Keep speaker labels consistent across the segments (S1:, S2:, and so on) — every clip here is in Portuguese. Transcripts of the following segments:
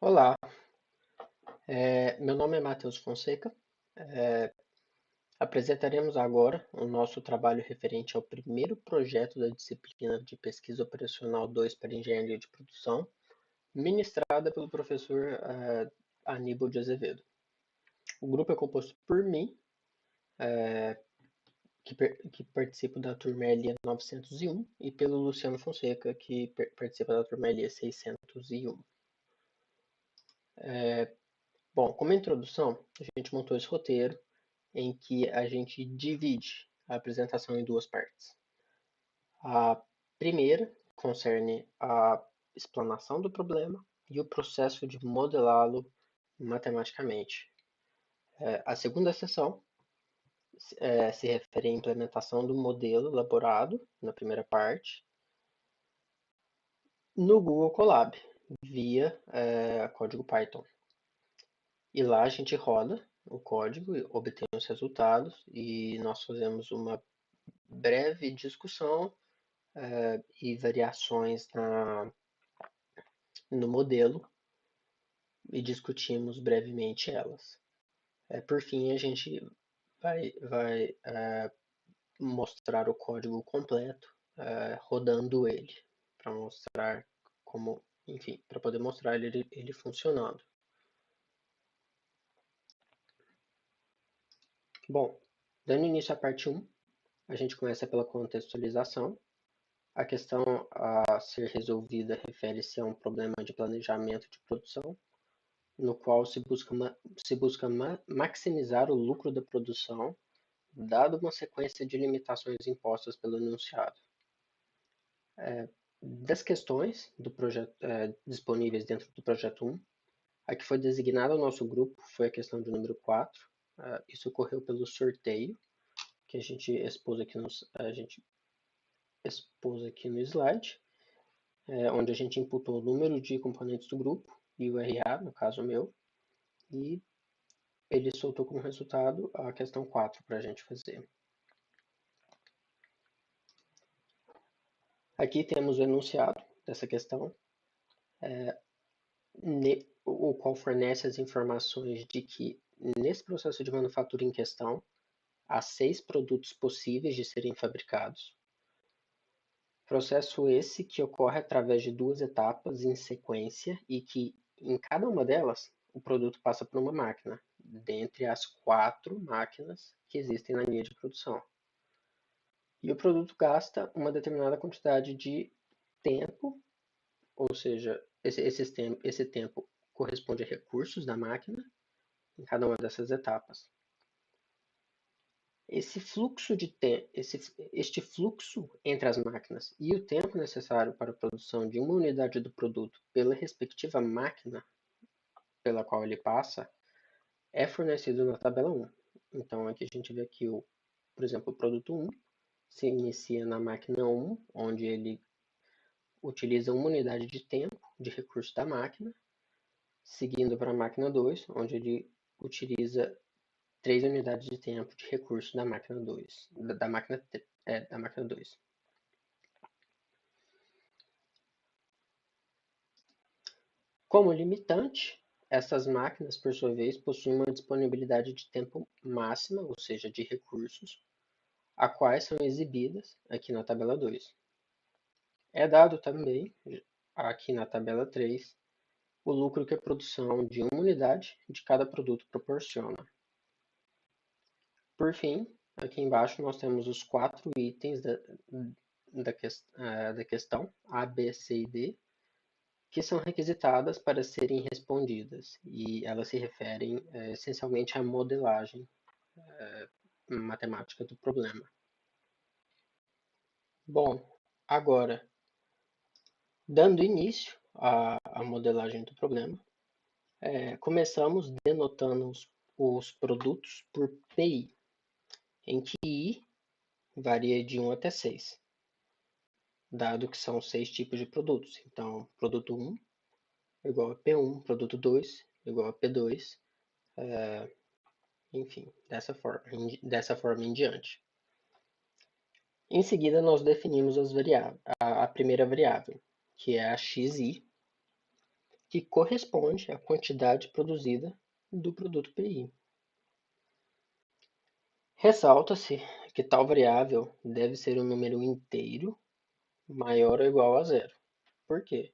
S1: Olá, meu nome é Matheus Fonseca. É, Apresentaremos agora o nosso trabalho referente ao primeiro projeto da disciplina de Pesquisa Operacional 2 para Engenharia de Produção, ministrada pelo professor Aníbal de Azevedo. O grupo é composto por mim, que participo da turma LE 901, e pelo Luciano Fonseca, que participa da turma LE 601. Bom, como introdução, a gente montou esse roteiro em que a gente divide a apresentação em duas partes. A primeira concerne a explanação do problema e o processo de modelá-lo matematicamente. A segunda sessão se refere à implementação do modelo elaborado na primeira parte no Google Colab, via código Python. E lá a gente roda o código, obtém os resultados e nós fazemos uma breve discussão e variações no modelo e discutimos brevemente elas. Por fim, a gente vai mostrar o código completo rodando ele, para mostrar como, enfim, para poder mostrar ele funcionando. Bom, dando início à parte 1, a gente começa pela contextualização. A questão a ser resolvida refere-se a um problema de planejamento de produção, no qual se busca maximizar o lucro da produção, dado uma sequência de limitações impostas pelo enunciado. Das questões do projeto, disponíveis dentro do projeto 1, a que foi designada ao nosso grupo foi a questão de número 4. Isso ocorreu pelo sorteio, que a gente expôs aqui no slide, onde a gente imputou o número de componentes do grupo e o RA, no caso meu, e ele soltou como resultado a questão 4 para a gente fazer. Aqui temos o enunciado dessa questão, o qual fornece as informações de que, nesse processo de manufatura em questão, há 6 produtos possíveis de serem fabricados. Processo esse que ocorre através de 2 etapas em sequência e que, em cada uma delas, o produto passa por uma máquina, dentre as 4 máquinas que existem na linha de produção. E o produto gasta uma determinada quantidade de tempo, ou seja, esse tempo corresponde a recursos da máquina em cada uma dessas etapas. Este fluxo entre as máquinas e o tempo necessário para a produção de uma unidade do produto pela respectiva máquina pela qual ele passa é fornecido na tabela 1. Então aqui a gente vê que, por exemplo, o produto 1 se inicia na máquina 1, onde ele utiliza uma unidade de tempo de recurso da máquina, seguindo para a máquina 2, onde ele utiliza 3 unidades de tempo de recurso da máquina 2. Da máquina 2. Como limitante, essas máquinas, por sua vez, possuem uma disponibilidade de tempo máxima, ou seja, de recursos, a quais são exibidas aqui na tabela 2. É dado também, aqui na tabela 3, o lucro que a produção de uma unidade de cada produto proporciona. Por fim, aqui embaixo nós temos os 4 itens da questão A, B, C e D, que são requisitadas para serem respondidas, e elas se referem essencialmente à modelagem matemática do problema. Bom, agora, dando início à modelagem do problema, começamos denotando os produtos por PI, em que I varia de 1 até 6, dado que são 6 tipos de produtos. Então, produto 1 igual a P1, produto 2 igual a P2, enfim, dessa forma em diante. Em seguida, nós definimos a primeira variável, que é a xi, que corresponde à quantidade produzida do produto PI. Ressalta-se que tal variável deve ser um número inteiro maior ou igual a zero. Por quê?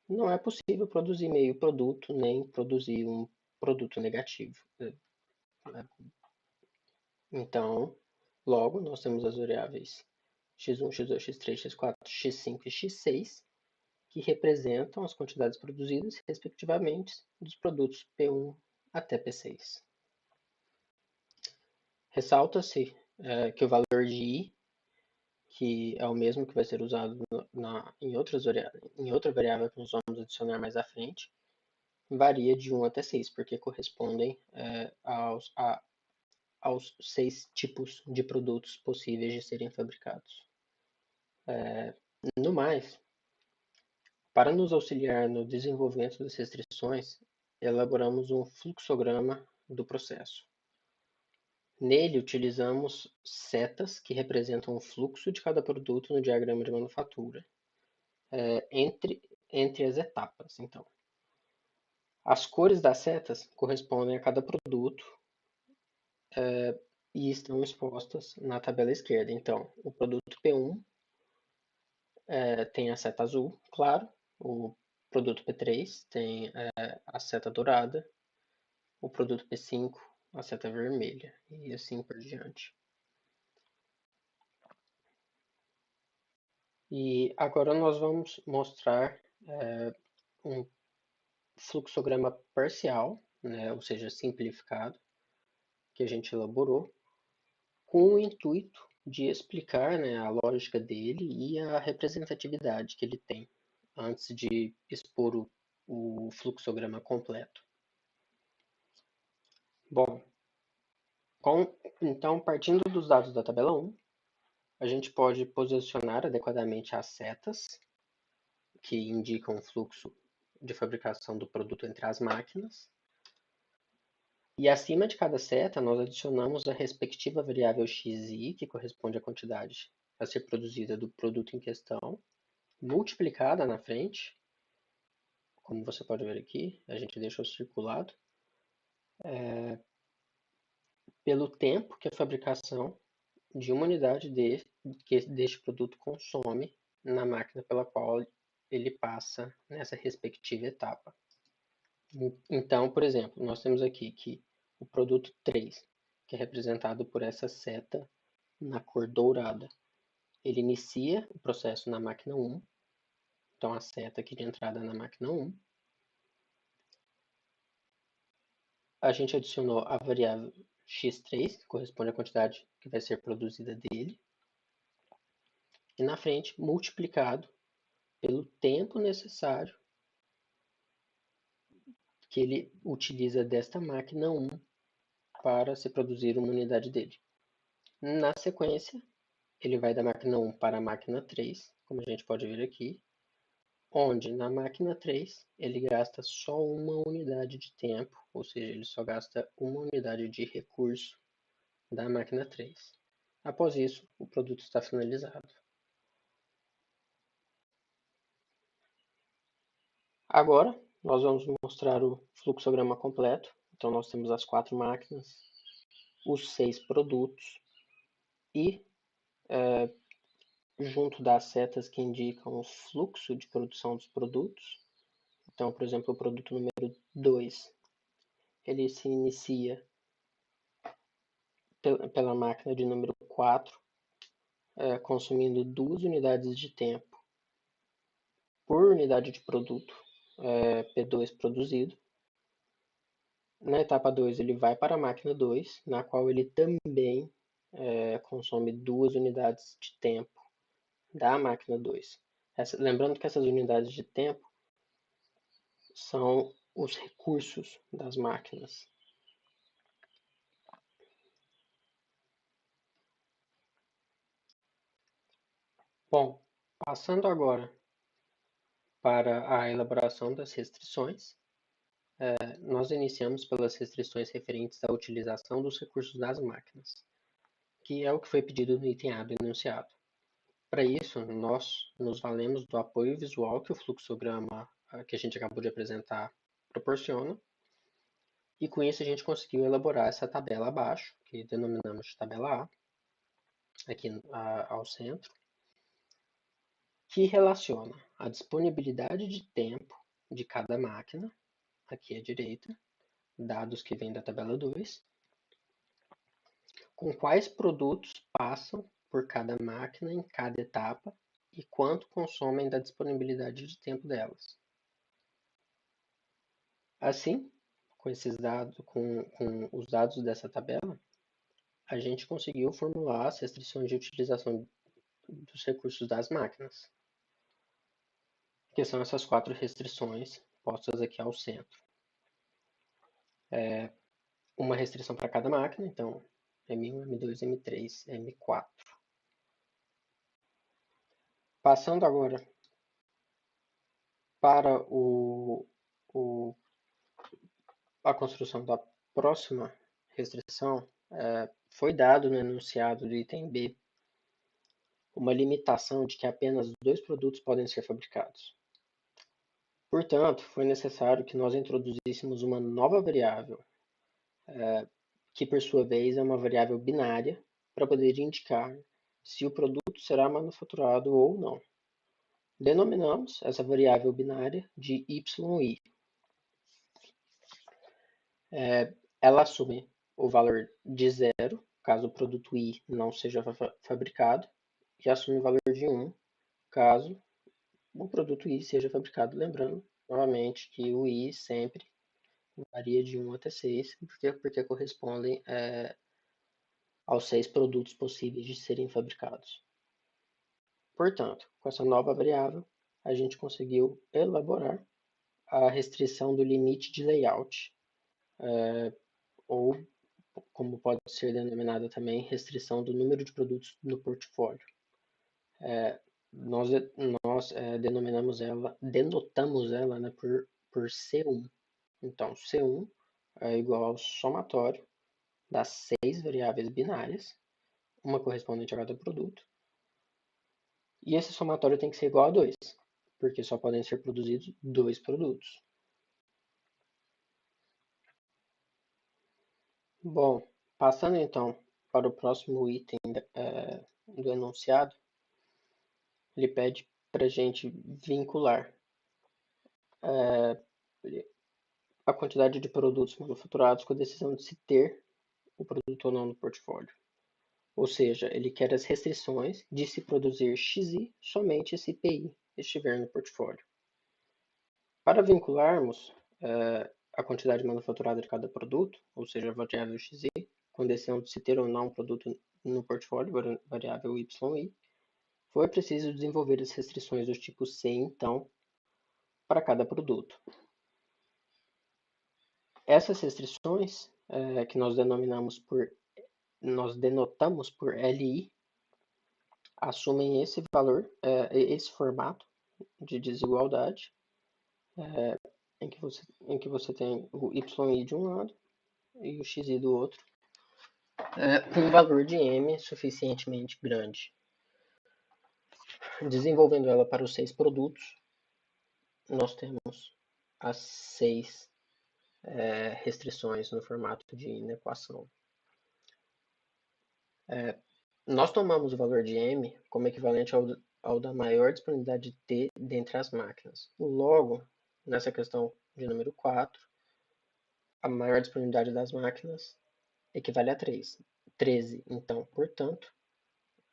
S1: Não é possível produzir meio produto nem produzir um produto negativo. Então, logo, nós temos as variáveis x1, x2, x3, x4, x5 e x6, que representam as quantidades produzidas, respectivamente, dos produtos P1 até P6. Ressalta-se que o valor de I, que é o mesmo que vai ser usado em outra variável que nós vamos adicionar mais à frente, varia de 1 até 6, porque correspondem aos 6 tipos de produtos possíveis de serem fabricados. No mais, para nos auxiliar no desenvolvimento das restrições, elaboramos um fluxograma do processo. Nele, utilizamos setas que representam o fluxo de cada produto no diagrama de manufatura, entre as etapas. Então, as cores das setas correspondem a cada produto e estão expostas na tabela esquerda. Então, o produto P1 tem a seta azul, claro, o produto P3 tem a seta dourada, o produto P5 a seta vermelha e assim por diante. E agora nós vamos mostrar um fluxograma parcial, né, ou seja, simplificado, que a gente elaborou, com o intuito de explicar, né, a lógica dele e a representatividade que ele tem, antes de expor o fluxograma completo. Bom, então, partindo dos dados da tabela 1, a gente pode posicionar adequadamente as setas, que indicam o fluxo de fabricação do produto entre as máquinas. E acima de cada seta, nós adicionamos a respectiva variável xi, que corresponde à quantidade a ser produzida do produto em questão, multiplicada na frente, como você pode ver aqui, a gente deixou circulado, pelo tempo que a fabricação de uma unidade deste produto consome na máquina pela qual ele passa nessa respectiva etapa. Então, por exemplo, nós temos aqui que o produto 3, que é representado por essa seta na cor dourada, ele inicia o processo na máquina 1, então a seta aqui de entrada na máquina 1. A gente adicionou a variável x3, que corresponde à quantidade que vai ser produzida dele, e na frente multiplicado pelo tempo necessário que ele utiliza desta máquina 1 para se produzir uma unidade dele. Na sequência, ele vai da máquina 1 para a máquina 3, como a gente pode ver aqui, onde na máquina 3 ele gasta só uma unidade de tempo, ou seja, ele só gasta uma unidade de recurso da máquina 3. Após isso, o produto está finalizado. Agora, nós vamos mostrar o fluxograma completo. Então, nós temos as 4 máquinas, os 6 produtos e, junto das setas que indicam o fluxo de produção dos produtos. Então, por exemplo, o produto número 2, ele se inicia pela máquina de número 4, consumindo 2 unidades de tempo por unidade de produto P2 produzido. Na etapa 2, ele vai para a máquina 2, na qual ele também consome 2 unidades de tempo da máquina 2. Lembrando que essas unidades de tempo são os recursos das máquinas. Bom, passando agora para a elaboração das restrições, nós iniciamos pelas restrições referentes à utilização dos recursos das máquinas, que é o que foi pedido no item A do enunciado. Para isso, nós nos valemos do apoio visual que o fluxograma que a gente acabou de apresentar proporciona. E com isso a gente conseguiu elaborar essa tabela abaixo, que denominamos de tabela A, aqui ao centro, que relaciona a disponibilidade de tempo de cada máquina, aqui à direita, dados que vêm da tabela 2, com quais produtos passam por cada máquina em cada etapa e quanto consomem da disponibilidade de tempo delas. Assim, com esses dados, com os dados dessa tabela, a gente conseguiu formular as restrições de utilização dos recursos das máquinas, que são essas 4 restrições postas aqui ao centro. Uma restrição para cada máquina, então M1, M2, M3, M4. Passando agora para a construção da próxima restrição, foi dado no enunciado do item B uma limitação de que apenas 2 produtos podem ser fabricados. Portanto, foi necessário que nós introduzíssemos uma nova variável, que por sua vez é uma variável binária, para poder indicar se o produto será manufaturado ou não. Denominamos essa variável binária de YI. Ela assume o valor de 0, caso o produto I não seja fabricado, e assume o valor de 1, caso o produto I seja fabricado. Lembrando, novamente, que o I sempre varia de 1 até 6, porque correspondem aos 6 produtos possíveis de serem fabricados. Portanto, com essa nova variável, a gente conseguiu elaborar a restrição do limite de layout, ou, como pode ser denominada também, restrição do número de produtos no portfólio. Nós denotamos ela, né, por C1. Então, C1 é igual ao somatório das 6 variáveis binárias, uma correspondente a cada produto, e esse somatório tem que ser igual a 2, porque só podem ser produzidos 2 produtos. Bom, passando então para o próximo item do enunciado, ele pede para a gente vincular a quantidade de produtos manufaturados com a decisão de se ter o produto ou não no portfólio. Ou seja, ele quer as restrições de se produzir XI somente se PI estiver no portfólio. Para vincularmos a quantidade manufaturada de cada produto, ou seja, a variável XI, com decisão de se ter ou não um produto no portfólio, variável YI, foi preciso desenvolver as restrições do tipo C, então, para cada produto. Essas restrições, que nós denotamos por LI, assumem esse valor, esse formato de desigualdade, em que você tem o YI de um lado e o XI do outro, com um valor de M suficientemente grande. Desenvolvendo ela para os 6 produtos, nós temos as 6 restrições no formato de inequação. Nós tomamos o valor de M como equivalente ao da maior disponibilidade de T dentre as máquinas. Logo, nessa questão de número 4, a maior disponibilidade das máquinas equivale a 13. Então, portanto,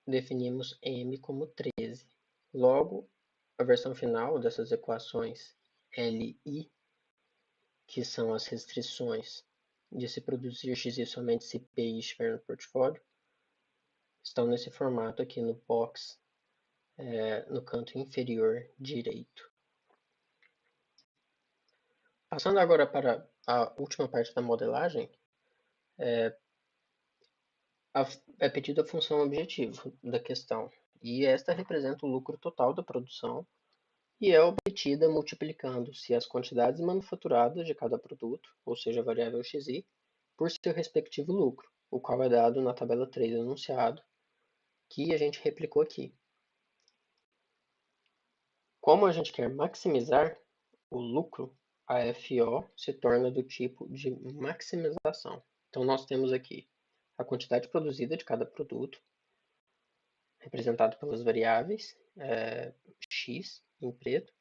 S1: definimos M como 13. Logo, a versão final dessas equações LI, que são as restrições de se produzir XI somente se PI estiver no portfólio, estão nesse formato aqui no box, no canto inferior direito. Passando agora para a última parte da modelagem, é pedida a função objetivo da questão, e esta representa o lucro total da produção e é obtida multiplicando-se as quantidades manufaturadas de cada produto, ou seja, a variável XI, por seu respectivo lucro, o qual é dado na tabela 3 do enunciado, que a gente replicou aqui. Como a gente quer maximizar o lucro, a FO se torna do tipo de maximização. Então, nós temos aqui a quantidade produzida de cada produto, representado pelas variáveis X em preto,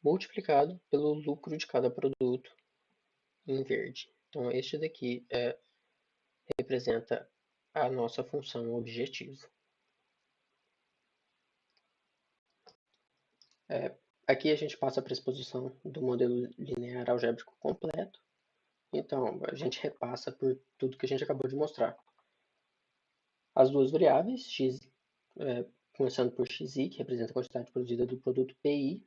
S1: multiplicado pelo lucro de cada produto em verde. Então, este daqui representa a nossa função objetivo. Aqui a gente passa para a exposição do modelo linear algébrico completo. Então, a gente repassa por tudo que a gente acabou de mostrar. As duas variáveis, x, começando por xi, que representa a quantidade produzida do produto PI.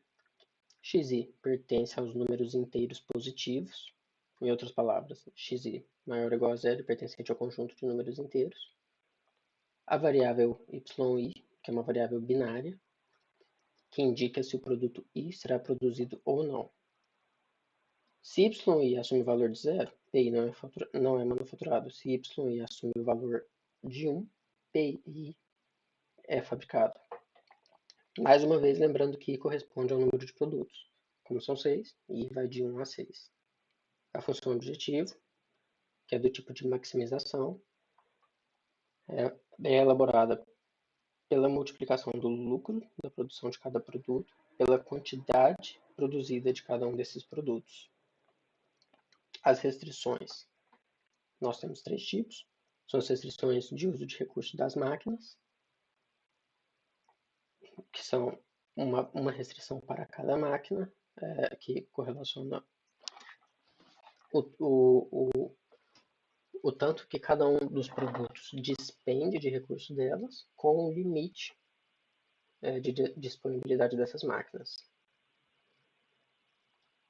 S1: Xi pertence aos números inteiros positivos. Em outras palavras, xi maior ou igual a zero, pertencente ao conjunto de números inteiros. A variável yi, que é uma variável binária, que indica se o produto I será produzido ou não. Se yi assume o valor de zero, PI não é manufaturado. Se yi assume o valor de 1, PI é fabricado. Mais uma vez, lembrando que I corresponde ao número de produtos. Como são 6, I vai de 1 a 6. A função objetivo, que é do tipo de maximização, é elaborada pela multiplicação do lucro da produção de cada produto pela quantidade produzida de cada um desses produtos. As restrições. Nós temos 3 tipos. São as restrições de uso de recursos das máquinas, que são uma restrição para cada máquina, que correlaciona o tanto que cada um dos produtos despende de recursos delas com o limite de disponibilidade dessas máquinas.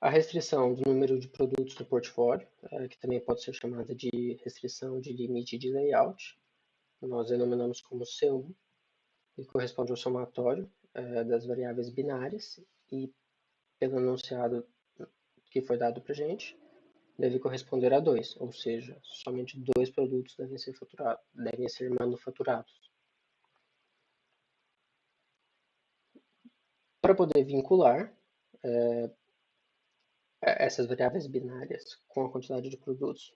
S1: A restrição do número de produtos do portfólio, que também pode ser chamada de restrição de limite de layout, nós denominamos como C1, e corresponde ao somatório das variáveis binárias, e pelo enunciado que foi dado para a gente, deve corresponder a 2, ou seja, somente 2 produtos devem ser manufaturados. Para poder vincular essas variáveis binárias com a quantidade de produtos,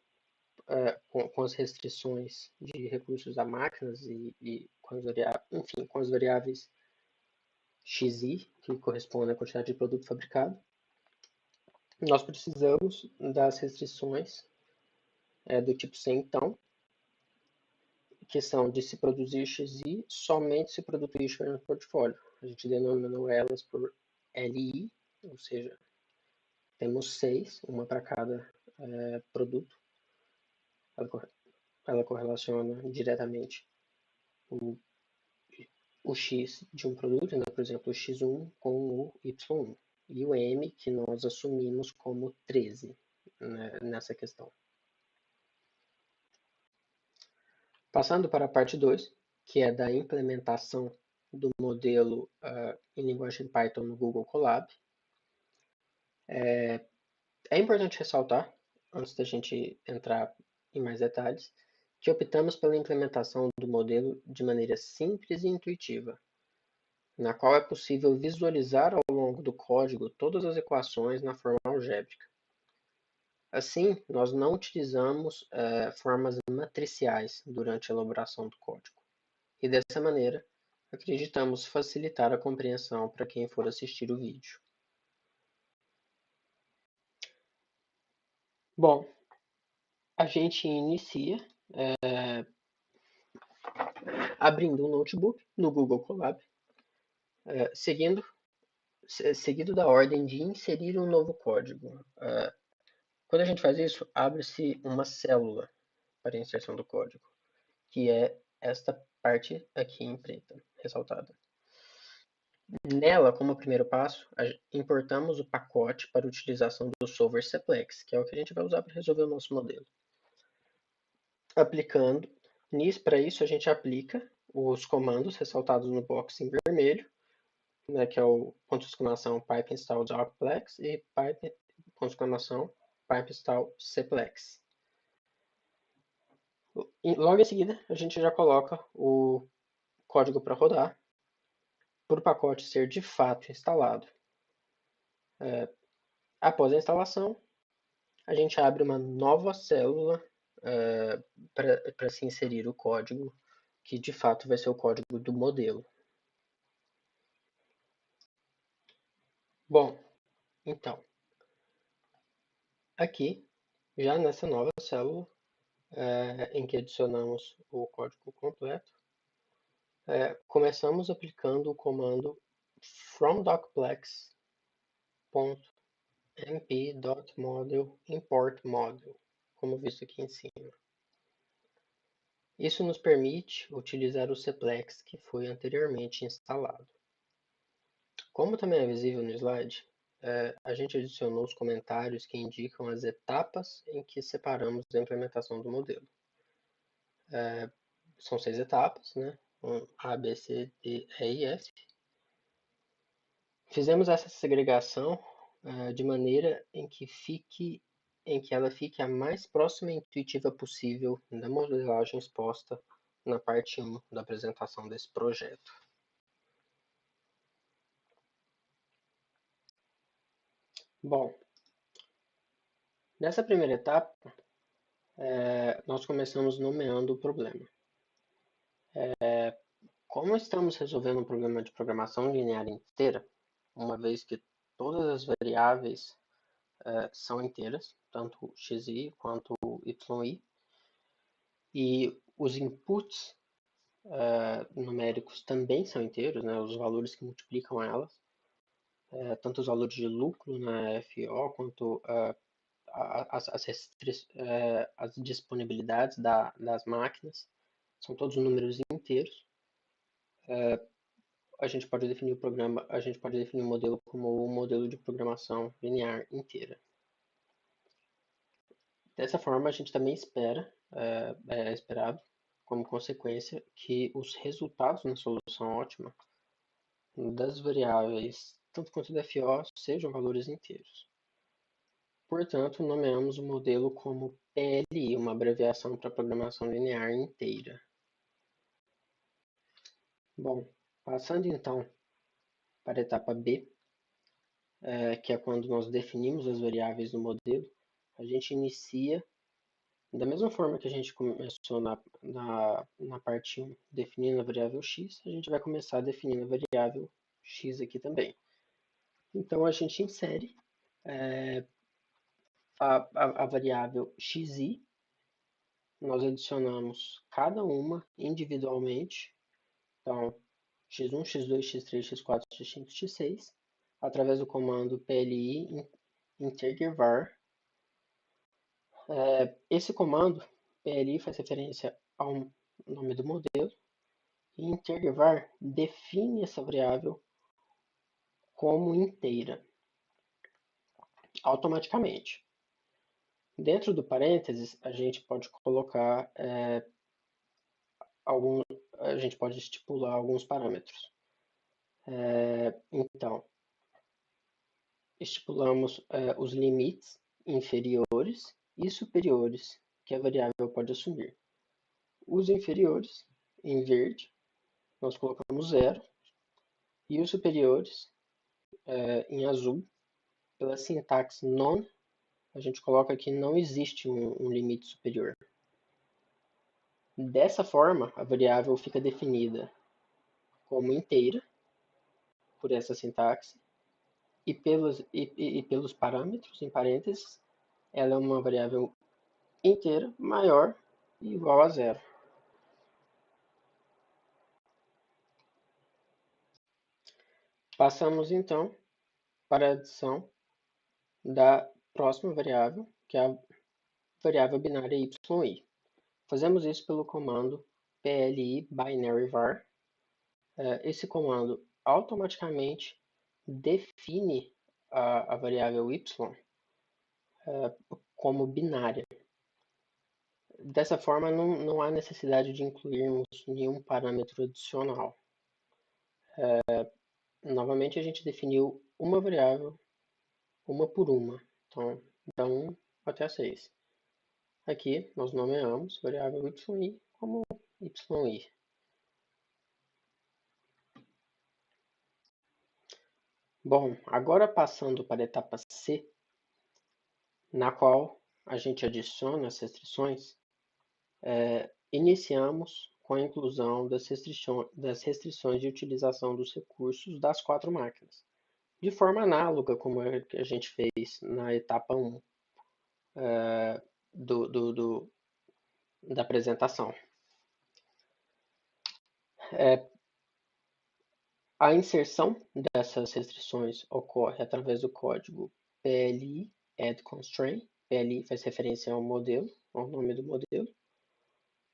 S1: com as restrições de recursos a máquinas e com as variáveis xi, que correspondem à quantidade de produto fabricado, nós precisamos das restrições do tipo C, então, que são de se produzir xi somente se o produto I estiver no portfólio. A gente denominou elas por LI, ou seja, temos 6, uma para cada produto. Ela correlaciona diretamente o X de um produto, né? Por exemplo, o X1 com o Y1. E o M, que nós assumimos como 13 nessa questão. Passando para a parte 2, que é da implementação do modelo em linguagem Python no Google Colab. É importante ressaltar, antes da gente entrar em mais detalhes, que optamos pela implementação do modelo de maneira simples e intuitiva, na qual é possível visualizar ao longo do código todas as equações na forma algébrica. Assim, nós não utilizamos formas matriciais durante a elaboração do código. E dessa maneira, acreditamos facilitar a compreensão para quem for assistir o vídeo. Bom, a gente inicia abrindo um notebook no Google Colab, seguido da ordem de inserir um novo código. Quando a gente faz isso, abre-se uma célula para a inserção do código, que é esta parte aqui em preta, ressaltada. Nela, como primeiro passo, importamos o pacote para utilização do solver Cplex, que é o que a gente vai usar para resolver o nosso modelo. Para isso a gente aplica os comandos ressaltados no box em vermelho, né, que é o ponto de exclamação pipe install docplex e pipe, ponto de exclamação, pipe install cplex. Logo em seguida, a gente já coloca o código para rodar, para o pacote ser de fato instalado. Após a instalação, a gente abre uma nova célula para se inserir o código, que de fato vai ser o código do modelo. Bom, então, aqui, já nessa nova célula, em que adicionamos o código completo, começamos aplicando o comando from docplex.mp.model import model, como visto aqui em cima. Isso nos permite utilizar o Cplex que foi anteriormente instalado. Como também é visível no slide, a gente adicionou os comentários que indicam as etapas em que separamos a implementação do modelo. São 6 etapas, né? A, B, C, D, E e F. Fizemos essa segregação de maneira em que ela fique a mais próxima e intuitiva possível da modelagem exposta na parte 1 da apresentação desse projeto. Bom, nessa primeira etapa, nós começamos nomeando o problema. Como estamos resolvendo um problema de programação linear inteira, uma vez que todas as variáveis são inteiras, tanto xi quanto yi, e os inputs numéricos também são inteiros, né, os valores que multiplicam elas, tanto os valores de lucro na FO quanto as disponibilidades das máquinas, são todos números inteiros. A gente pode definir o modelo como um modelo de programação linear inteira. Dessa forma, a gente também é esperado, como consequência, que os resultados na solução ótima das variáveis, tanto quanto da FO, sejam valores inteiros. Portanto, nomeamos o modelo como PLI, uma abreviação para programação linear inteira. Bom, passando então para a etapa B, que é quando nós definimos as variáveis do modelo, a gente inicia da mesma forma que a gente começou na parte 1, definindo a variável x, a gente vai começar definindo a variável x aqui também. Então, a gente insere a variável xi, nós adicionamos cada uma individualmente, então x1, x2, x3, x4, x5, x6, através do comando pli integervar. Esse comando, pli, faz referência ao nome do modelo, e integervar define essa variável como inteira, automaticamente. Dentro do parênteses, a gente pode colocar a gente pode estipular alguns parâmetros. Então, estipulamos os limites inferiores e superiores que a variável pode assumir. Os inferiores, em verde, nós colocamos 0, e os superiores, em azul, pela sintaxe non, a gente coloca que não existe um limite superior. Dessa forma, a variável fica definida como inteira, por essa sintaxe, e pelos parâmetros, em parênteses, ela é uma variável inteira maior e igual a 0. Passamos então para a adição da próxima variável, que é a variável binária yi. Fazemos isso pelo comando pli binary_var. Esse comando automaticamente define a variável y como binária. Dessa forma, não há necessidade de incluirmos nenhum parâmetro adicional. Novamente, a gente definiu uma variável, uma por uma. Então, da 1 até a 6. Aqui, nós nomeamos a variável yi como yi. Bom, agora passando para a etapa C, na qual a gente adiciona as restrições, iniciamos com a inclusão das restrições de utilização dos recursos das 4 máquinas, de forma análoga como a gente fez na etapa 1 do, do, do, da apresentação. A inserção dessas restrições ocorre através do código PLI add constraint. PLI faz referência ao modelo, ao nome do modelo.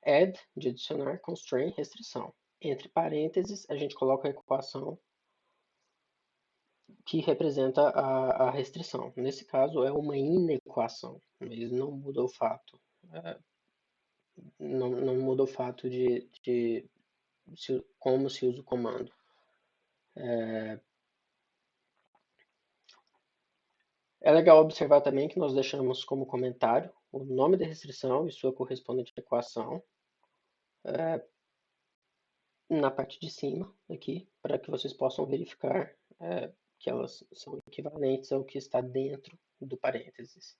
S1: Add, de adicionar, constraint, restrição. Entre parênteses, a gente coloca a equação que representa a restrição. Nesse caso, é uma inequação, mas não muda o fato. Não muda o fato de como se usa o comando. É legal observar também que nós deixamos como comentário o nome da restrição e sua correspondente equação na parte de cima aqui, para que vocês possam verificar que elas são equivalentes ao que está dentro do parênteses.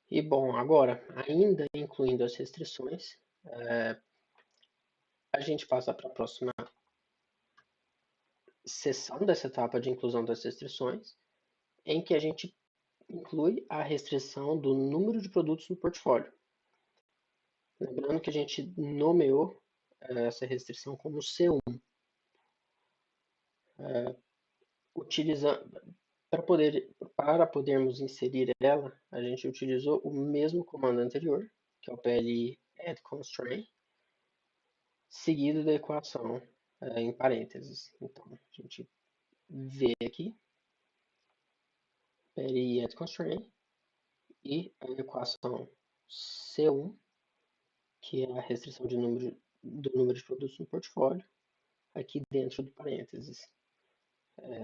S1: E bom, agora, ainda incluindo as restrições, a gente passa para a próxima seção dessa etapa de inclusão das restrições, em que a gente inclui a restrição do número de produtos no portfólio. Lembrando que a gente nomeou essa restrição como C1. Para podermos inserir ela, a gente utilizou o mesmo comando anterior, que é o PLI add constraint, seguido da equação em parênteses. Então, a gente vê aqui, PLI add constraint, e a equação C1, que é a restrição do número de produtos no portfólio, aqui dentro do parênteses.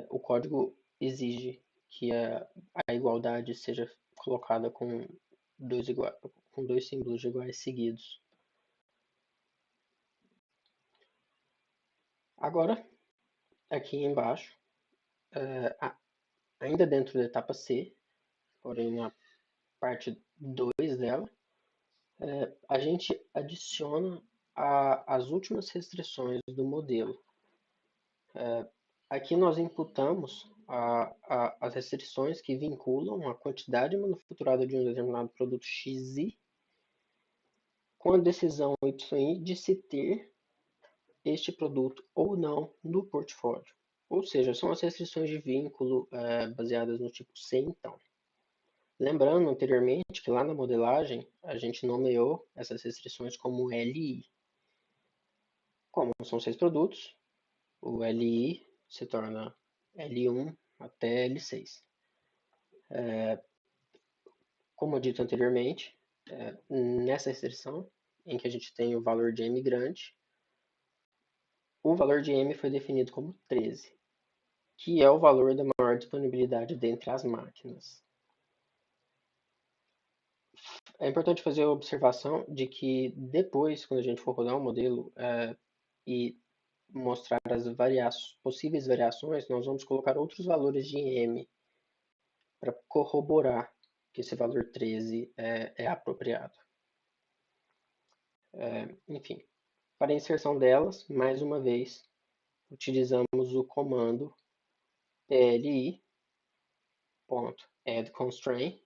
S1: O código exige que a igualdade seja colocada com dois símbolos iguais seguidos. Agora, aqui embaixo, ainda dentro da etapa C, porém na parte 2 dela, a gente adiciona as últimas restrições do modelo. Aqui nós imputamos as restrições que vinculam a quantidade manufaturada de um determinado produto XI com a decisão YI de se ter este produto ou não no portfólio. Ou seja, são as restrições de vínculo baseadas no tipo C, então. Lembrando anteriormente que lá na modelagem a gente nomeou essas restrições como LI. Como são 6 produtos, o LI se torna L1 até L6. Como dito anteriormente, nessa restrição, em que a gente tem o valor de M grande, o valor de M foi definido como 13, que é o valor da maior disponibilidade dentre as máquinas. É importante fazer a observação de que depois, quando a gente for rodar um modelo e mostrar as possíveis variações, nós vamos colocar outros valores de M para corroborar que esse valor 13 é apropriado. Enfim, para a inserção delas, mais uma vez, utilizamos o comando pli.addConstraint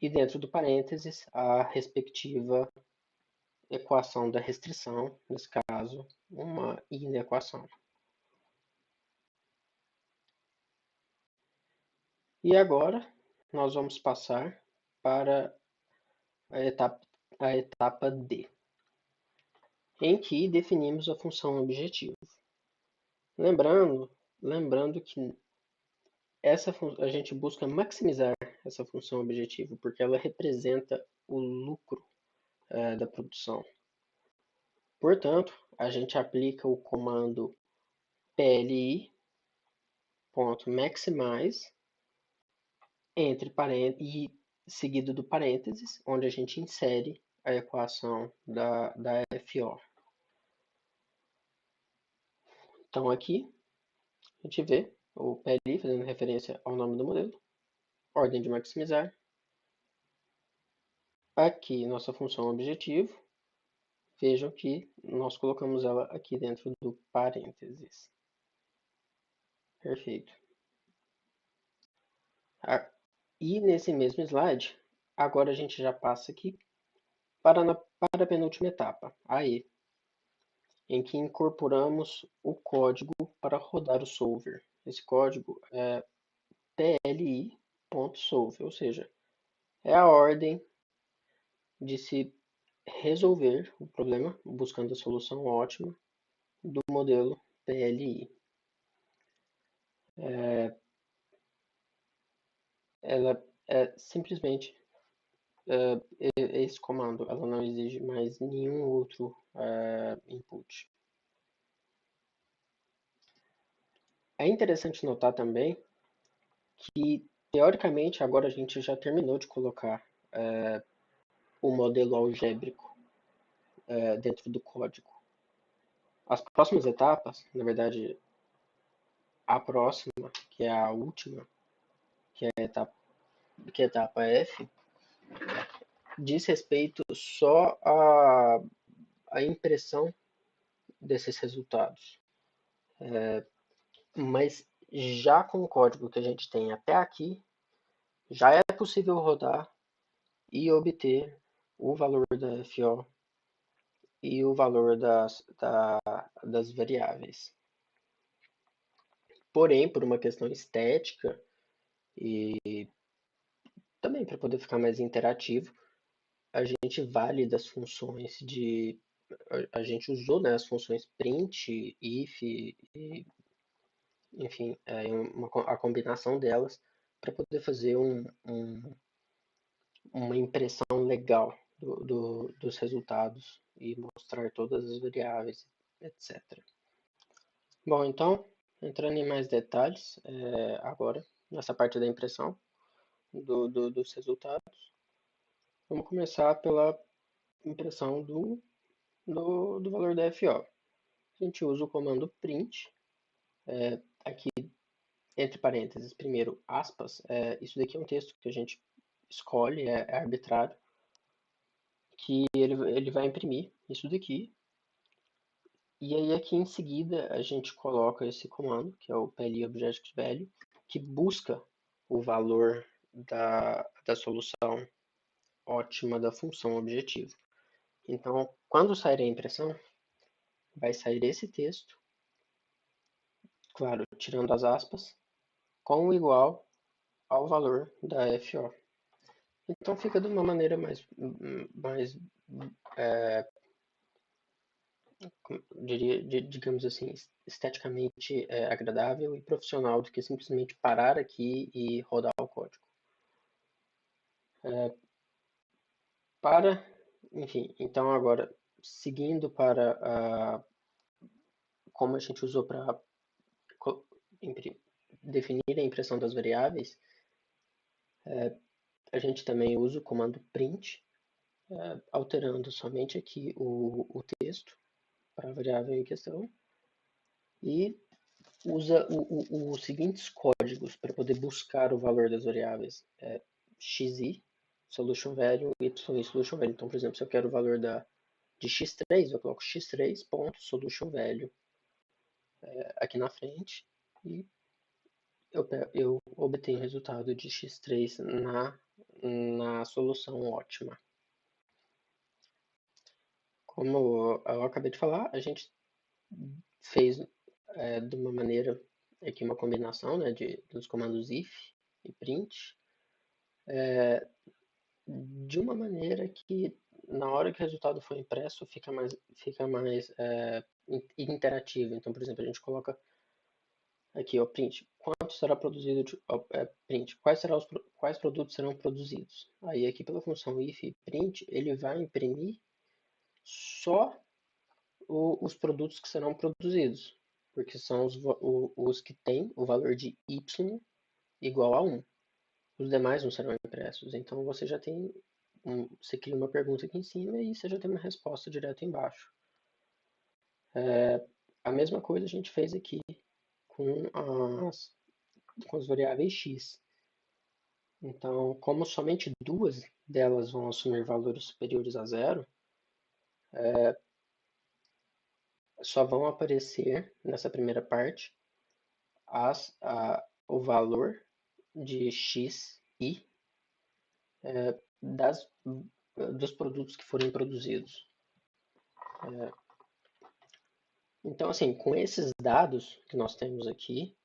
S1: e dentro do parênteses a respectiva equação da restrição, nesse caso, uma inequação. E agora nós vamos passar para a etapa D, em que definimos a função objetivo. Lembrando que a gente busca maximizar essa função objetivo, porque ela representa o lucro da produção. Portanto, a gente aplica o comando pli.maximize entre parênteses e seguido do parênteses, onde a gente insere a equação da FO. Então aqui a gente vê o PLI, fazendo referência ao nome do modelo, ordem de maximizar. Aqui, nossa função objetivo, vejam que nós colocamos ela aqui dentro do parênteses. Perfeito. E nesse mesmo slide, agora a gente já passa aqui para a penúltima etapa, a E, em que incorporamos o código para rodar o solver. Esse código é pli.solve, ou seja, é a ordem de se resolver o problema, buscando a solução ótima do modelo PLI. Ela é simplesmente esse comando, ela não exige mais nenhum outro input. É interessante notar também que, teoricamente, agora a gente já terminou de colocar o modelo algébrico dentro do código. As próximas etapas, na verdade, a próxima, que é a última, que é a etapa F, diz respeito só à impressão desses resultados. Mas já com o código que a gente tem até aqui, já é possível rodar e obter o valor da FO e o valor das variáveis. Porém, por uma questão estética e também para poder ficar mais interativo, a gente valida as funções de... A gente usou, né, as funções print, if, e, enfim, a combinação delas para poder fazer uma impressão legal dos resultados e mostrar todas as variáveis, etc. Bom, então, entrando em mais detalhes, agora, nessa parte da impressão dos resultados, vamos começar pela impressão do valor da FO. A gente usa o comando print, aqui entre parênteses, primeiro aspas, isso daqui é um texto que a gente escolhe, é arbitrário, que ele vai imprimir isso daqui. E aí aqui em seguida a gente coloca esse comando, que é o pli object value, que busca o valor da solução ótima da função objetivo. Então, quando sair a impressão, vai sair esse texto, claro, tirando as aspas, com igual ao valor da FO. Então fica de uma maneira mais digamos assim, esteticamente agradável e profissional do que simplesmente parar aqui e rodar o código. Enfim, então agora, seguindo para como a gente usou para definir a impressão das variáveis, a gente também usa o comando print, alterando somente aqui o texto para a variável em questão, e usa os seguintes códigos para poder buscar o valor das variáveis. XI, solution value, y, solution value. Então, por exemplo, se eu quero o valor de x3, eu coloco x3.solution value aqui na frente e eu obtenho o resultado de x3 na solução ótima. Como eu acabei de falar, a gente fez de uma maneira, aqui uma combinação, né, dos comandos if e print, de uma maneira que na hora que o resultado for impresso fica mais interativo. Então, por exemplo, a gente coloca aqui, ó, print, quanto será produzido, print, quais produtos serão produzidos. Aí aqui pela função if e print, ele vai imprimir só os produtos que serão produzidos, porque são os que têm o valor de y igual a 1. Os demais não serão impressos. Então você já tem, você cria uma pergunta aqui em cima e você já tem uma resposta direto embaixo. A mesma coisa a gente fez aqui com com as variáveis x. Então, como somente duas delas vão assumir valores superiores a zero, só vão aparecer nessa primeira parte o valor de x e dos produtos que forem produzidos. Então, assim, com esses dados que nós temos aqui,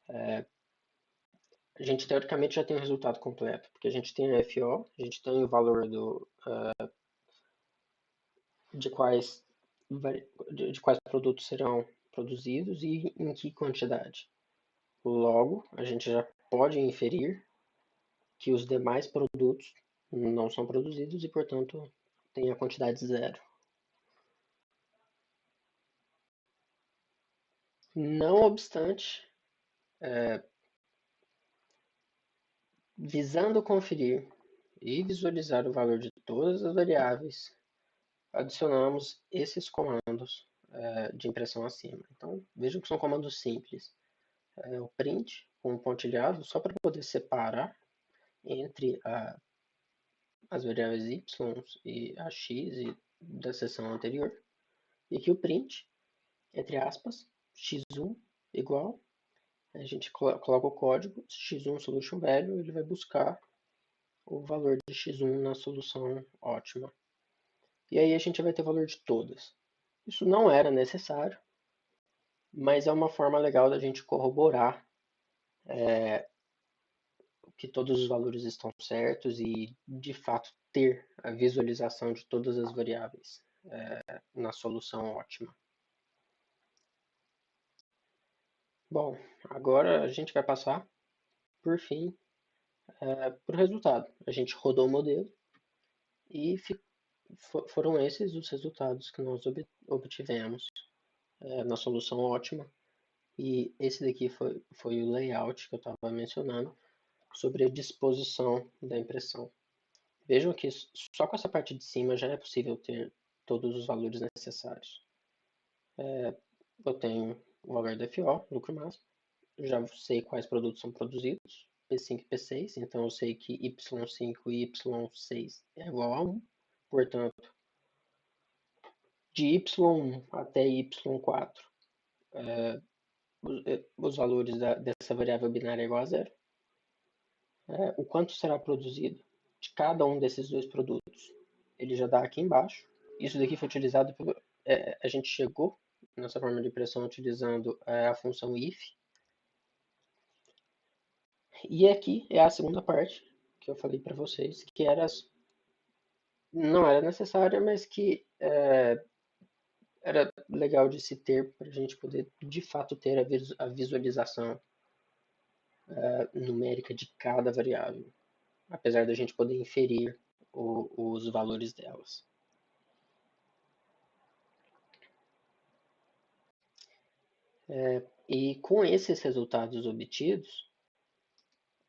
S1: a gente teoricamente já tem o resultado completo, porque a gente tem a FO, a gente tem o valor de quais produtos serão produzidos e em que quantidade. Logo, a gente já pode inferir que os demais produtos não são produzidos e, portanto, tem a quantidade zero. Não obstante, visando conferir e visualizar o valor de todas as variáveis, adicionamos esses comandos de impressão acima. Então, vejam que são comandos simples. O print com um pontilhado, só para poder separar entre as variáveis y e a x da seção anterior. E aqui o print, entre aspas, x1 igual, a gente coloca o código, x1 solution value, ele vai buscar o valor de x1 na solução ótima. E aí a gente vai ter o valor de todas. Isso não era necessário, mas é uma forma legal da gente corroborar que todos os valores estão certos e, de fato, ter a visualização de todas as variáveis na solução ótima. Bom, agora a gente vai passar, por fim, para o resultado. A gente rodou o modelo e foram esses os resultados que nós obtivemos na solução ótima. E esse daqui foi o layout que eu estava mencionando sobre a disposição da impressão. Vejam que só com essa parte de cima já é possível ter todos os valores necessários. Eu tenho o valor da FO, lucro máximo, já sei quais produtos são produzidos, P5 e P6, então eu sei que Y5 e Y6 é igual a 1, portanto, de Y1 até Y4, os valores dessa variável binária é igual a zero. O quanto será produzido de cada um desses dois produtos, ele já dá aqui embaixo. Isso daqui foi utilizado a gente chegou nessa forma de impressão utilizando a função if. E aqui é a segunda parte que eu falei para vocês, que não era necessária, mas que era legal de se ter para a gente poder de fato ter a visualização numérica de cada variável, apesar da gente poder inferir os valores delas. E com esses resultados obtidos,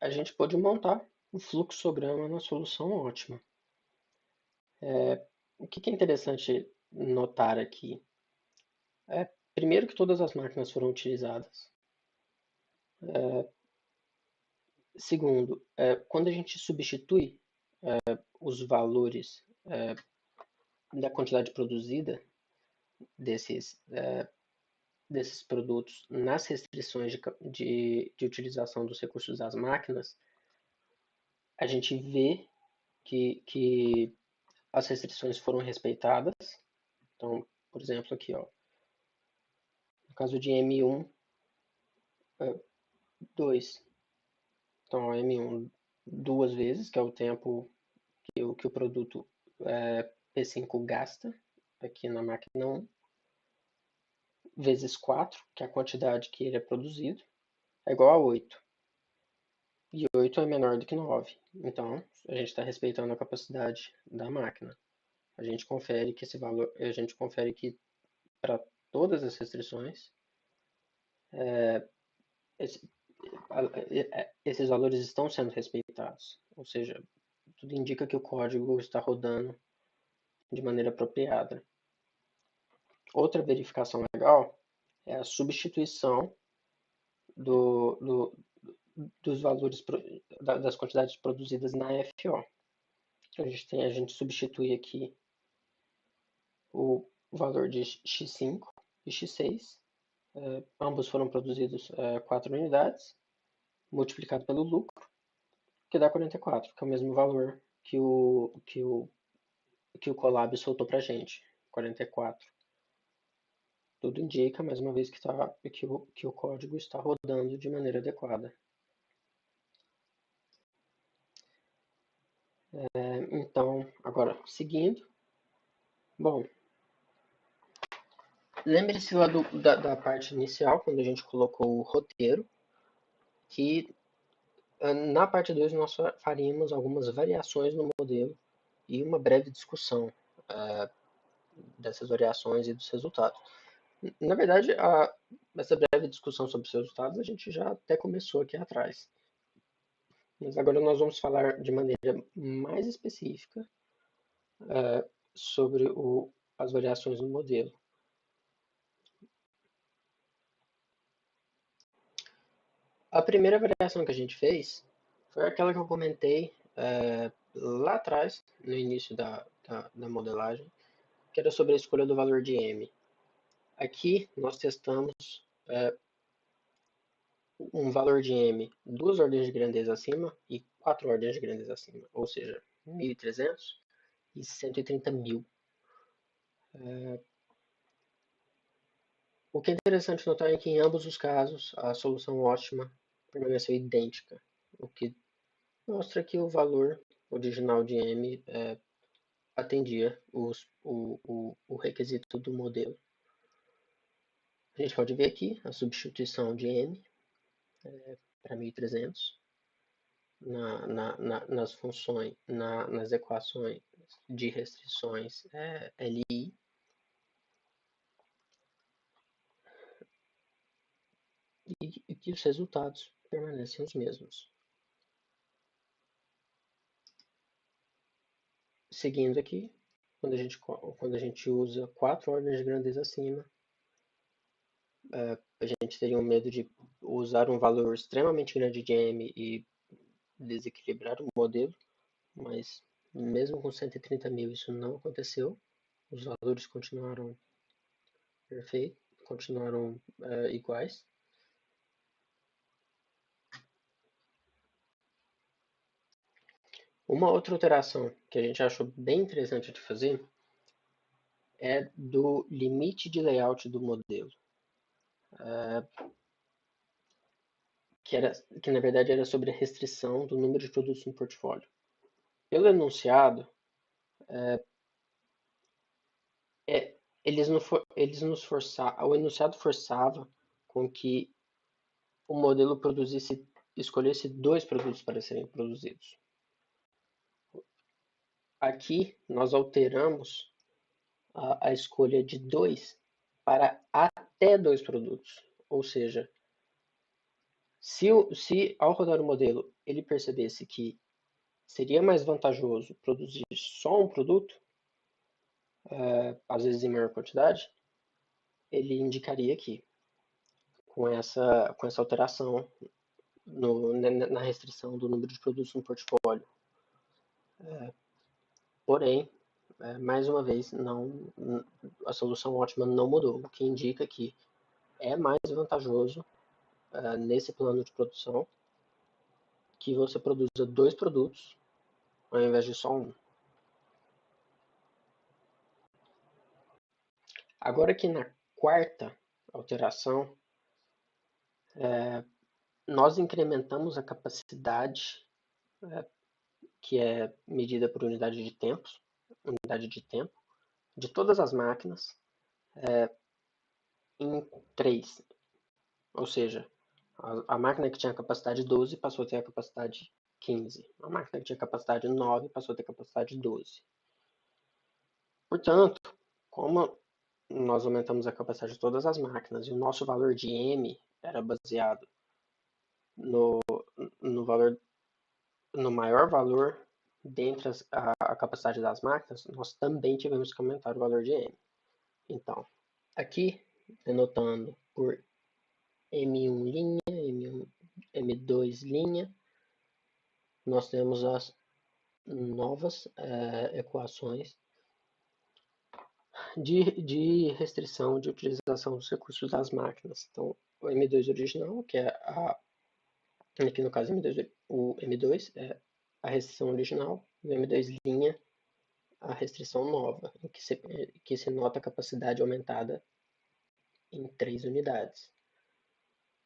S1: a gente pode montar um fluxograma na solução ótima. O que é interessante notar aqui? Primeiro que todas as máquinas foram utilizadas. Segundo, quando a gente substitui os valores da quantidade produzida desses produtos nas restrições de utilização dos recursos das máquinas, a gente vê que as restrições foram respeitadas. Então, por exemplo, aqui, ó, no caso de M1, 2. Então, M1 duas vezes, que é o tempo que o produto P5 gasta aqui na máquina 1, vezes 4, que é a quantidade que ele é produzido, é igual a 8. E 8 é menor do que 9. Então, a gente está respeitando a capacidade da máquina. A gente confere que para todas as restrições, esses valores estão sendo respeitados. Ou seja, tudo indica que o código está rodando de maneira apropriada. Outra verificação legal é a substituição dos valores das quantidades produzidas na FO. Então a gente substitui aqui o valor de x5 e x6, ambos foram produzidos 4 unidades, multiplicado pelo lucro, que dá 44, que é o mesmo valor que o Colab soltou para a gente, 44. Tudo indica, mais uma vez, que o código está rodando de maneira adequada. Então, agora, seguindo. Bom, lembre-se lá da parte inicial, quando a gente colocou o roteiro, que na parte 2 nós faríamos algumas variações no modelo e uma breve discussão dessas variações e dos resultados. Na verdade, essa breve discussão sobre os resultados a gente já até começou aqui atrás. Mas agora nós vamos falar de maneira mais específica sobre as variações no modelo. A primeira variação que a gente fez foi aquela que eu comentei lá atrás, no início da modelagem, que era sobre a escolha do valor de M. Aqui nós testamos um valor de M 2 ordens de grandeza acima e 4 ordens de grandeza acima, ou seja, 1.300 e 130.000. O que é interessante notar é que em ambos os casos a solução ótima permaneceu idêntica, o que mostra que o valor original de M atendia o requisito do modelo. A gente pode ver aqui a substituição de M para 1.300 nas funções, nas equações de restrições LI, e que os resultados permanecem os mesmos. Seguindo aqui, quando a gente usa 4 ordens de grandeza acima, a gente teria um medo de usar um valor extremamente grande de M e desequilibrar o modelo, mas mesmo com 130.000 isso não aconteceu. Os valores continuaram perfeitos, continuaram iguais. Uma outra alteração que a gente achou bem interessante de fazer é do limite de layout do modelo, que na verdade era sobre a restrição do número de produtos no portfólio. Pelo enunciado, o enunciado forçava com que o modelo escolhesse 2 produtos para serem produzidos. Aqui nós alteramos a escolha de 2 para até 2 produtos, ou seja, se ao rodar o modelo ele percebesse que seria mais vantajoso produzir só um produto, às vezes em maior quantidade, ele indicaria aqui, com essa alteração na restrição do número de produtos no portfólio. Porém, mais uma vez, a solução ótima não mudou, o que indica que é mais vantajoso nesse plano de produção que você produza 2 produtos ao invés de só um. Agora aqui na quarta alteração, nós incrementamos a capacidade que é medida por unidade de tempo, de todas as máquinas em 3. Ou seja, a máquina que tinha capacidade 12 passou a ter a capacidade 15. A máquina que tinha capacidade 9 passou a ter capacidade 12. Portanto, como nós aumentamos a capacidade de todas as máquinas e o nosso valor de M era baseado no maior valor dentre a capacidade das máquinas, nós também tivemos que aumentar o valor de M. Então, aqui, denotando por M1 linha, M1 M2 linha, nós temos as novas equações de restrição de utilização dos recursos das máquinas. Então, o M2 original, que é aqui no caso o M2 é a restrição original, e o M2 linha a restrição nova, em que se nota a capacidade aumentada em 3 unidades.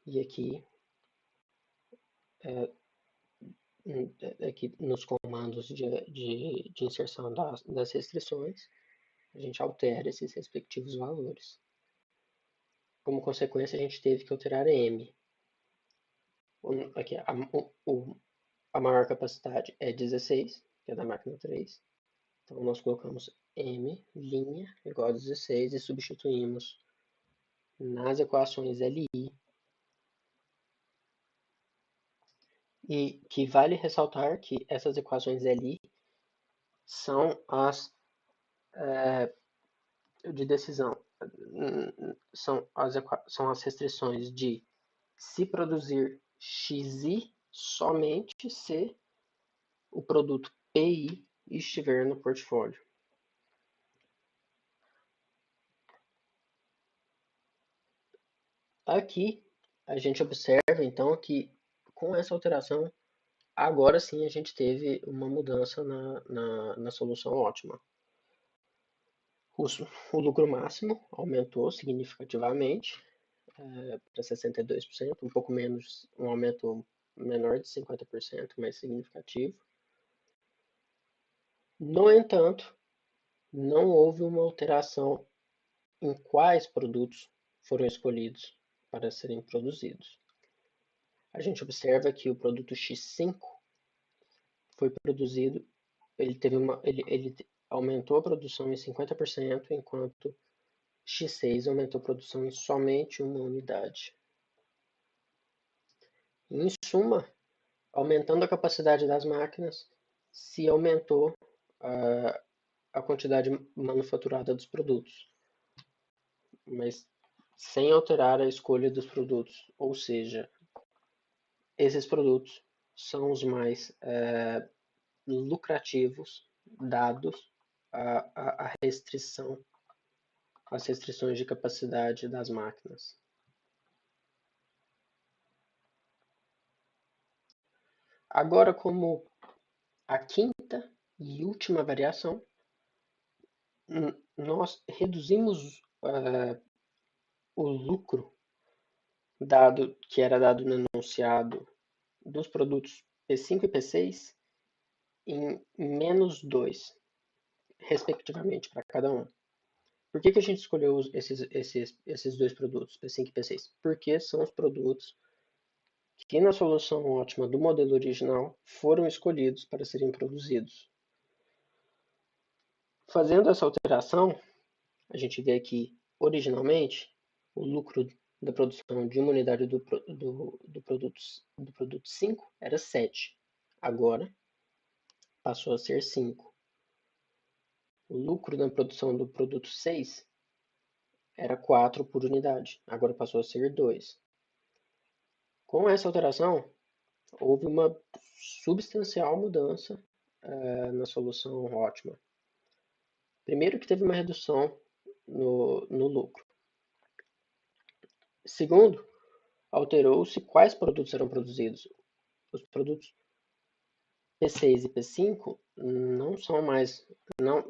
S1: E aqui nos comandos de inserção das restrições, a gente altera esses respectivos valores. Como consequência, a gente teve que alterar M. Aqui, a maior capacidade é 16, que é da máquina 3. Então, nós colocamos M, linha, igual a 16 e substituímos nas equações LI. E que vale ressaltar que essas equações LI são as de decisão, são as restrições de se produzir XI somente se o produto PI estiver no portfólio. Aqui a gente observa então que com essa alteração, agora sim a gente teve uma mudança na solução ótima. O lucro máximo aumentou significativamente para 62%, um pouco menos, um aumento menor de 50%, mais significativo. No entanto, não houve uma alteração em quais produtos foram escolhidos para serem produzidos. A gente observa que o produto X5 foi produzido, ele aumentou a produção em 50%, enquanto X6 aumentou a produção em somente uma unidade. Em suma, aumentando a capacidade das máquinas, se aumentou a quantidade manufaturada dos produtos, mas sem alterar a escolha dos produtos, ou seja, esses produtos são os mais lucrativos, dados a restrição, as restrições de capacidade das máquinas. Agora, como a quinta e última variação, nós reduzimos o lucro que era dado no enunciado dos produtos P5 e P6 em menos 2, respectivamente, para cada um. Por que a gente escolheu esses dois produtos, P5 e P6? Porque são os produtos que na solução ótima do modelo original foram escolhidos para serem produzidos. Fazendo essa alteração, a gente vê que, originalmente, o lucro da produção de uma unidade do produto 5 era 7. Agora, passou a ser 5. O lucro na produção do produto 6 era 4 por unidade. Agora passou a ser 2. Com essa alteração, houve uma substancial mudança na solução ótima. Primeiro que teve uma redução no lucro. Segundo, alterou-se quais produtos eram produzidos. Os produtos P6 e P5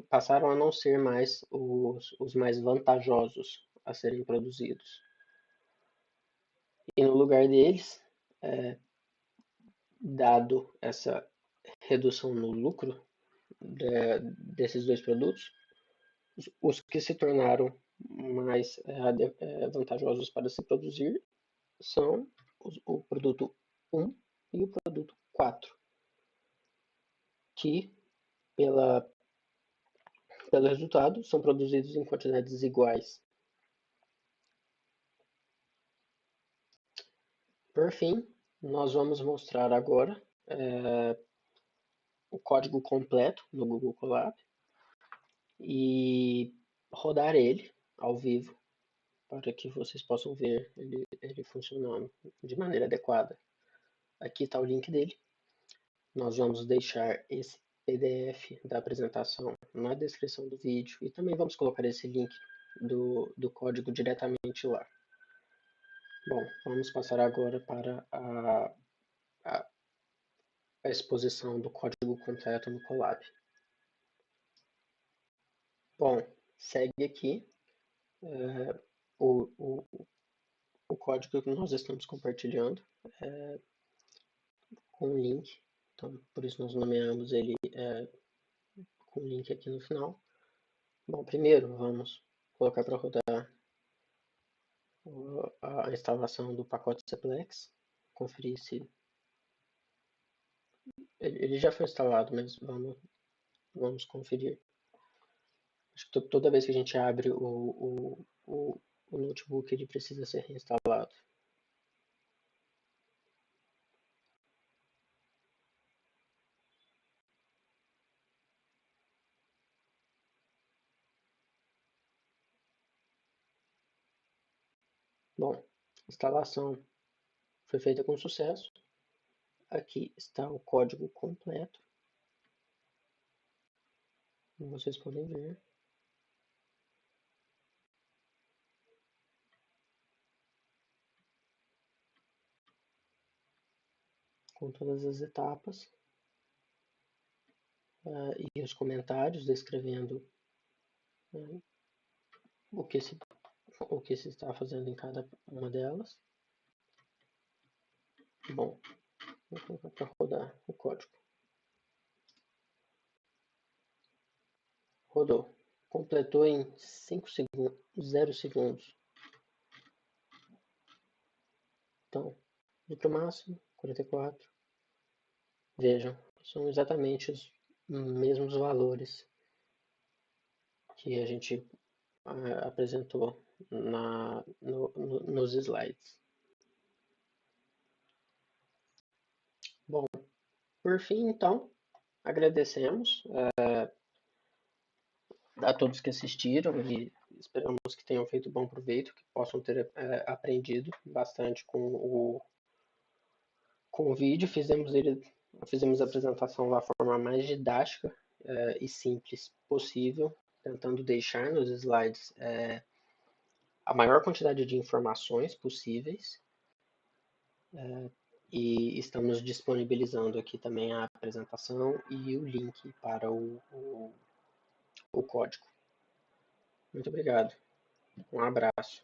S1: passaram a não ser mais os mais vantajosos a serem produzidos. E no lugar deles, dado essa redução no lucro desses dois produtos, os que se tornaram mais vantajosos para se produzir são o produto 1 e o produto 4, que, pelo resultado, são produzidos em quantidades iguais. Por fim, nós vamos mostrar agora o código completo no Google Colab e rodar ele ao vivo para que vocês possam ver ele funcionando de maneira adequada. aqui está o link dele. Nós vamos deixar esse PDF da apresentação na descrição do vídeo e também vamos colocar esse link do código diretamente lá. Bom, vamos passar agora para a exposição do código completo no Colab. Bom, segue aqui o código que nós estamos compartilhando com o link. Então, por isso nós nomeamos ele com o link aqui no final. Bom, primeiro vamos colocar para rodar a instalação do pacote Cplex, conferir se ele já foi instalado, mas vamos conferir. Acho que toda vez que a gente abre o notebook, ele precisa ser reinstalado. Bom, a instalação foi feita com sucesso. Aqui está o código completo. Como vocês podem ver. Com todas as etapas. E os comentários descrevendo o que se está fazendo em cada uma delas. Bom, vou colocar para rodar o código. Rodou. Completou em 0 segundos. Então, lucro máximo, 44. Vejam, são exatamente os mesmos valores que a gente apresentou nos slides. Bom, por fim, então, agradecemos a todos que assistiram e esperamos que tenham feito bom proveito, que possam ter aprendido bastante com o vídeo. Fizemos a apresentação da forma mais didática e simples possível, tentando deixar nos slides a maior quantidade de informações possíveis. E estamos disponibilizando aqui também a apresentação e o link para o código. Muito obrigado. Um abraço.